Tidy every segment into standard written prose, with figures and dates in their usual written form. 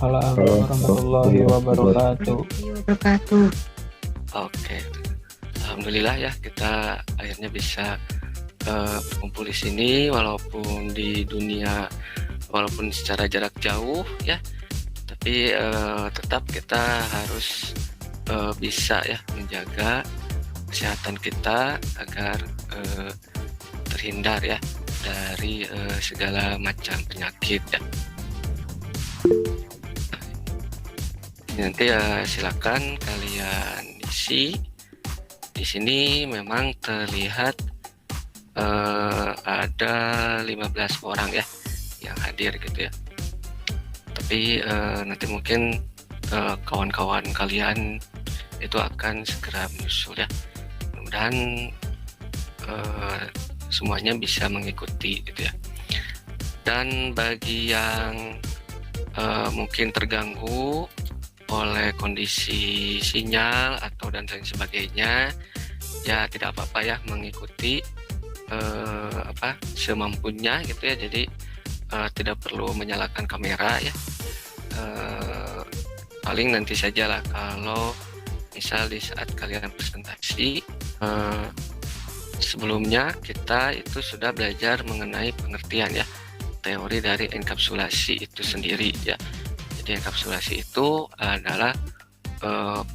Waalaikumsalam warahmatullahi wabarakatuh. Wabarakatuh. Oke, alhamdulillah ya kita akhirnya bisa kumpul di sini walaupun di dunia, walaupun secara jarak jauh ya, tapi tetap kita harus bisa ya menjaga kesehatan kita agar terhindar ya dari segala macam penyakit ya. Nanti ya silakan kalian isi. Di sini memang terlihat ada 15 orang ya yang hadir gitu ya. Tapi nanti mungkin kawan-kawan kalian itu akan segera menyusul ya. Mudah-mudahan semuanya bisa mengikuti gitu ya. Dan bagi yang mungkin terganggu oleh kondisi sinyal atau dan lain sebagainya, ya tidak apa-apa ya mengikuti semampunya gitu ya. Jadi tidak perlu menyalakan kamera ya. Paling nanti sajalah kalau misal di saat kalian presentasi, sebelumnya kita itu sudah belajar mengenai pengertian ya teori dari enkapsulasi itu sendiri ya. Jadi enkapsulasi itu adalah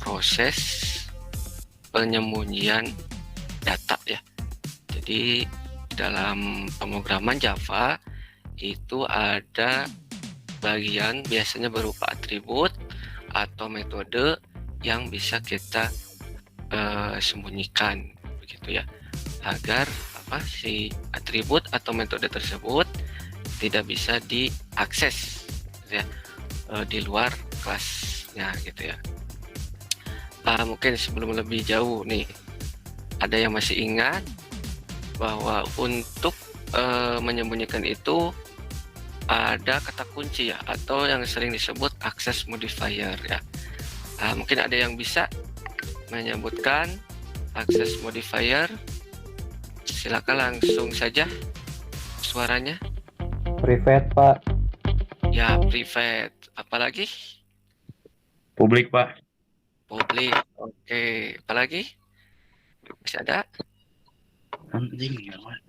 proses penyembunyian data ya. Jadi dalam pemrograman Java itu ada bagian biasanya berupa atribut atau metode yang bisa kita sembunyikan begitu ya, agar si atribut atau metode tersebut tidak bisa diakses ya di luar kelasnya gitu ya. Mungkin sebelum lebih jauh nih, ada yang masih ingat bahwa untuk menyembunyikan itu ada kata kunci ya, atau yang sering disebut access modifier ya. Mungkin ada yang bisa menyebutkan access modifier. Silakan langsung saja suaranya. Private, Pak. Ya, private. Apalagi? Publik, Pak. Publik. Oke. Apalagi? Masih ada?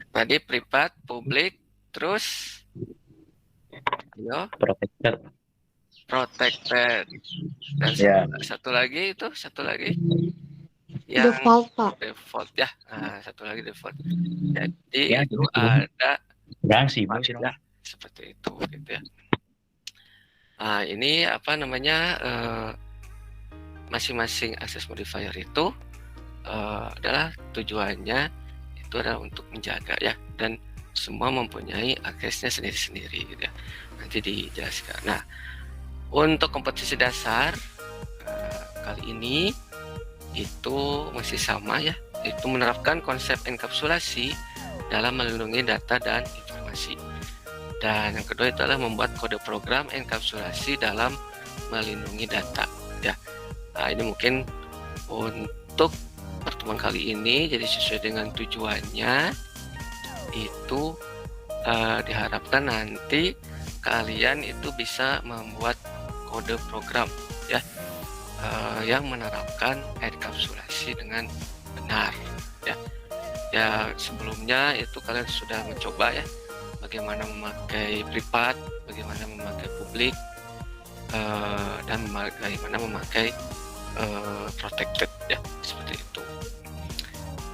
Tadi private, publik, terus protected. Dan satu lagi itu, yang Default, Pak. Default ya. Satu lagi default. Jadi ya, itu ada ya, seperti itu gitu ya. Ini masing-masing access modifier itu adalah tujuannya itu adalah untuk menjaga ya, dan semua mempunyai aksesnya sendiri-sendiri gitu ya. Nanti dijelaskan. Nah, untuk kompetisi dasar kali ini itu masih sama ya, itu menerapkan konsep enkapsulasi dalam melindungi data dan informasi. Dan yang kedua itu adalah membuat kode program enkapsulasi dalam melindungi data ya. Ini mungkin untuk pertemuan kali ini, jadi sesuai dengan tujuannya itu diharapkan nanti kalian itu bisa membuat kode program ya yang menerapkan enkapsulasi dengan benar ya. Ya sebelumnya itu kalian sudah mencoba ya bagaimana memakai privat, bagaimana memakai publik, dan bagaimana memakai protected ya, seperti itu.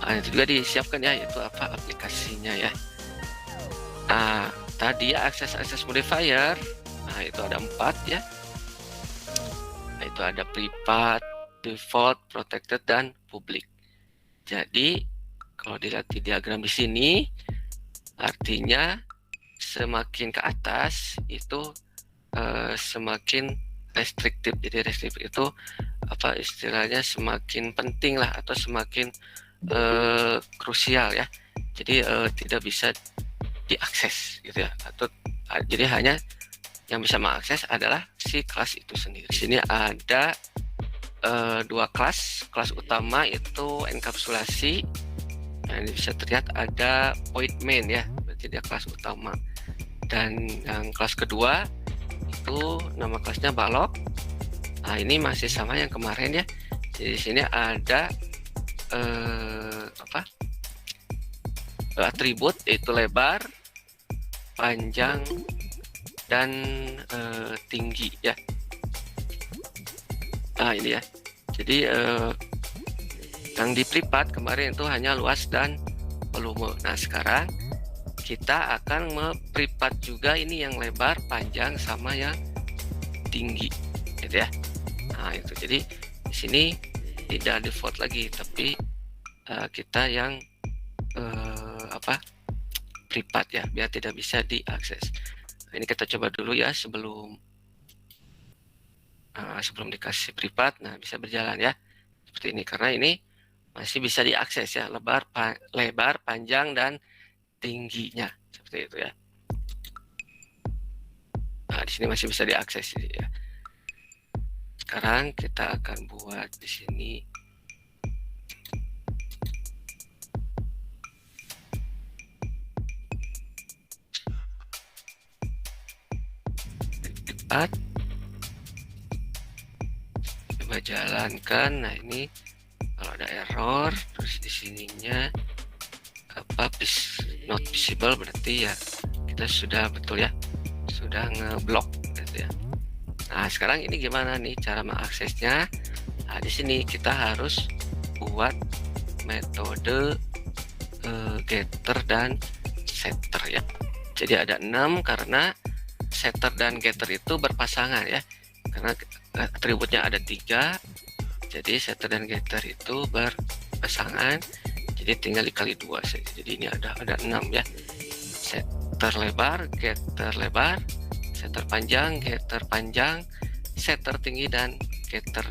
Itu juga disiapkan ya, itu aplikasinya ya. Nah, tadi akses modifier, itu ada 4 ya. Itu ada privat, default, protected, dan publik. Jadi kalau dilihat di diagram di sini, artinya semakin ke atas itu semakin restriktif. Jadi restriktif itu istilahnya semakin penting lah, atau semakin krusial ya. Jadi tidak bisa diakses gitu ya, atau jadi hanya yang bisa mengakses adalah si kelas itu sendiri. Di sini ada 2 kelas. Kelas utama itu enkapsulasi. Nah, ini bisa terlihat ada point main ya, berarti dia kelas utama. Dan yang kelas kedua itu nama kelasnya balok. Nah, ini masih sama yang kemarin ya. Jadi di sini ada atribut, yaitu lebar, panjang, dan tinggi ya. Nah, ini ya. Jadi yang di privat kemarin itu hanya luas dan volume. Nah, sekarang kita akan memprivat juga ini yang lebar, panjang, sama yang tinggi, gitu ya. Nah, itu jadi di sini tidak default lagi, tapi kita yang privat ya, biar tidak bisa diakses. Nah, ini kita coba dulu ya sebelum dikasih privat. Nah, bisa berjalan ya seperti ini, karena ini masih bisa diakses ya, lebar, panjang, dan tingginya seperti itu ya. Nah, di sini masih bisa diakses ya. Sekarang kita akan buat di sini privat. Coba jalankan. Nah, ini kalau ada error terus di sininya not visible, berarti ya kita sudah betul ya, sudah ngeblok gitu ya. Nah, sekarang ini gimana nih cara mengaksesnya? Nah, di sini kita harus buat metode getter dan setter ya. Jadi ada 6 karena setter dan getter itu berpasangan ya. Karena atributnya ada 3. Jadi setter dan getter itu berpasangan. Jadi tinggal dikali 2 saja. Jadi ini ada 6 ya. Setter lebar, getter lebar, setter panjang, getter panjang, setter tinggi, dan getter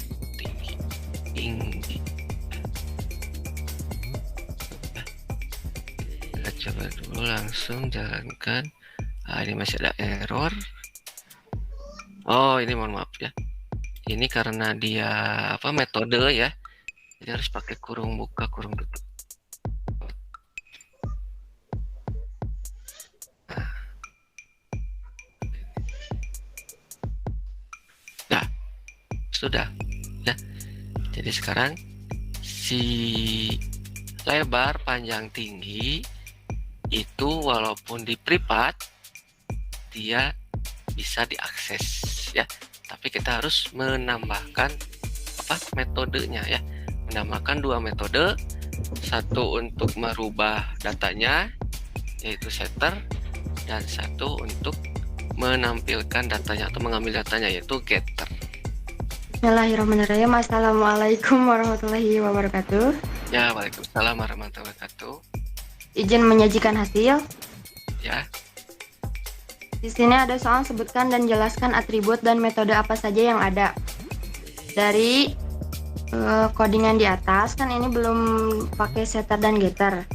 tinggi. Kita coba dulu langsung jalankan. Nah, ini masih ada error. Oh, ini mohon maaf ya. Ini karena dia metode ya. Jadi harus pakai kurung buka, kurung tutup. Nah, sudah ya. Jadi sekarang si lebar, panjang, tinggi itu walaupun di privat dia bisa diakses ya, tapi kita harus menambahkan metodenya ya, menambahkan 2 metode, satu untuk merubah datanya yaitu setter, dan satu untuk menampilkan datanya atau mengambil datanya yaitu getter. Bismillahirrahmanirrahim. Assalamualaikum warahmatullahi wabarakatuh. Ya, waalaikumsalam warahmatullahi wabarakatuh. Izin menyajikan hasil. Ya. Di sini ada soal sebutkan dan jelaskan atribut dan metode apa saja yang ada. Dari codingan di atas kan ini belum pakai setter dan getter.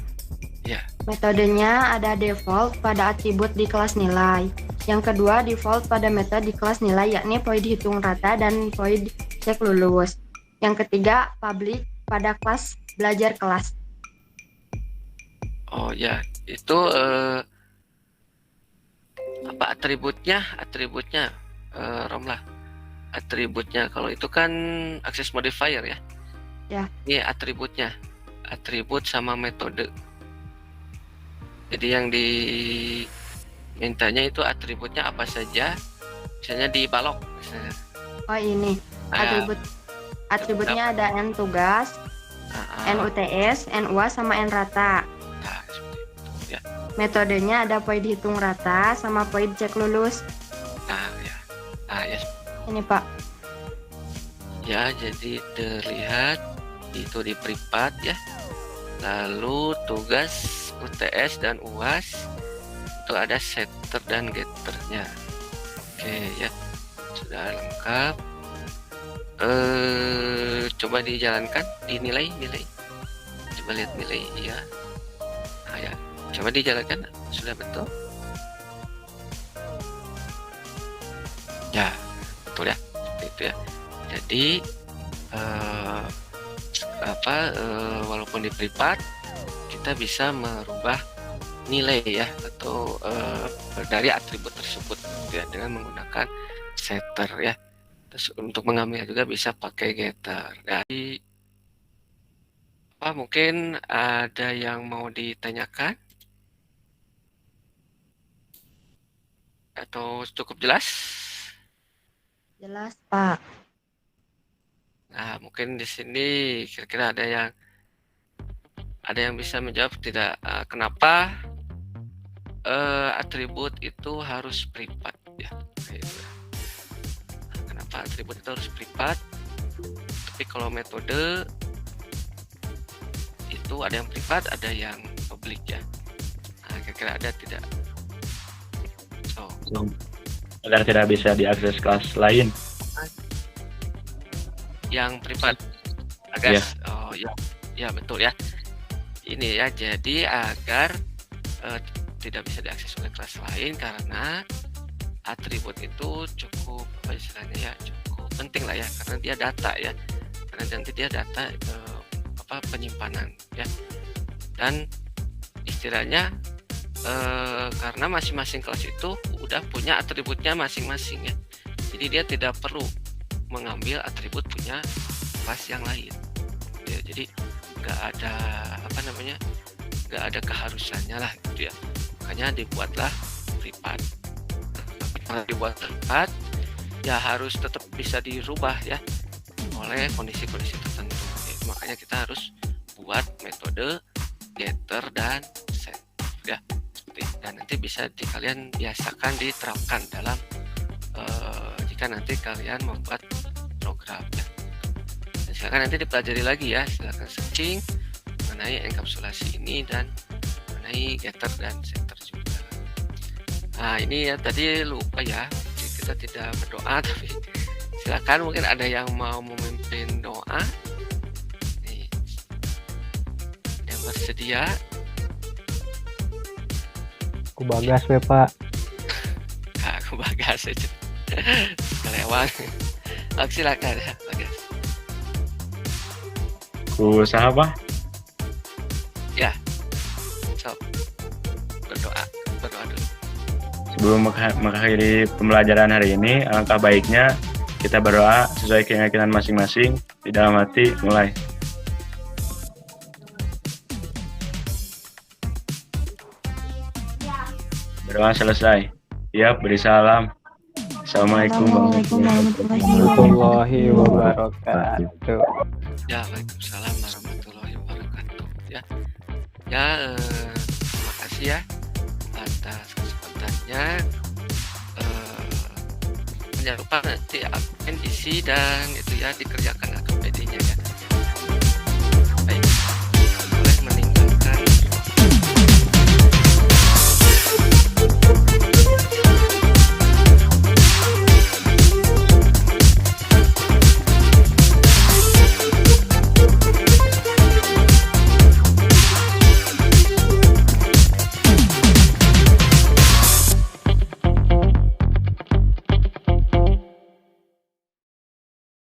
Ya. Metodenya ada default pada atribut di kelas nilai. Yang kedua default pada metode di kelas nilai, yakni void hitung rata dan void cek lulus. Yang ketiga public pada kelas belajar kelas. Oh ya, itu atributnya Romlah. Atributnya kalau itu kan access modifier ya. Ya. Ini atributnya, atribut sama metode. Jadi yang dimintanya itu atributnya apa saja, misalnya di balok misalnya. Oh ini atributnya ada n tugas, n UTS, n UAS, sama n rata. Nah, seperti itu ya. Metodenya ada void hitung rata sama void cek lulus. Nah ya, ya. Ini Pak. Ya, jadi terlihat itu di privat ya. Lalu tugas UTS dan UAS itu ada setter dan getternya. Oke ya, sudah lengkap. Coba dijalankan, dinilai. Coba lihat nilai ya. Nah, ya. Coba dijalankan, sudah betul. Ya, betul ya. Seperti itu ya. Jadi walaupun di privat kita bisa merubah nilai ya, atau dari atribut tersebut ya, dengan menggunakan setter ya. Terus untuk mengambil juga bisa pakai getter. Jadi mungkin ada yang mau ditanyakan atau cukup jelas? Jelas, Pak. Nah, mungkin di sini kira-kira ada yang bisa menjawab tidak? Kenapa atribut itu harus privat ya? Kayak gitu. Kenapa atribut itu harus privat? Tapi kalau metode itu ada yang privat, ada yang publik ya. Nah, kira-kira ada tidak? So, Agar tidak bisa diakses kelas lain. yang privat agar Ya. oh ya betul ya. Ini ya, jadi agar tidak bisa diakses oleh kelas lain karena atribut itu cukup apa istilahnya ya, cukup penting lah ya, karena dia data ya, karena nanti dia data penyimpanan ya, dan istilahnya karena masing-masing kelas itu udah punya atributnya masing-masing ya, jadi dia tidak perlu mengambil atribut punya kelas yang lain ya, jadi nggak ada nggak ada keharusannya lah gitu ya, makanya dibuatlah privat. Kalau dibuat privat ya harus tetap bisa dirubah ya oleh kondisi-kondisi tertentu ya, makanya kita harus buat metode getter dan set ya, dan nanti bisa kalian biasakan diterapkan dalam jika nanti kalian membuat program ya. Dan silakan nanti dipelajari lagi ya, silakan searching mengenai enkapsulasi ini dan mengenai getter dan setter juga. Nah ini ya tadi lupa ya, kita tidak berdoa, tapi silakan mungkin ada yang mau memimpin doa. Nih, yang bersedia. Aku Bagas we Pak. Aku Bagas aja. Kelewat. Silakan ya Bagas. Usaha Pak. Ya. So, berdoa dulu. Sebelum mengakhiri pembelajaran hari ini, alangkah baiknya kita berdoa sesuai keyakinan masing-masing di dalam hati. Mulai. Berdoa selesai. Siap, beri salam. Assalamualaikum Warahmatullahi wabarakatuh. Ya, waalaikumsalam warahmatullahi wabarakatuh. Ya, terima kasih ya atas kesempatannya. Jangan lupa nanti admin isi dan itu ya dikerjakan AKPD-nya ya.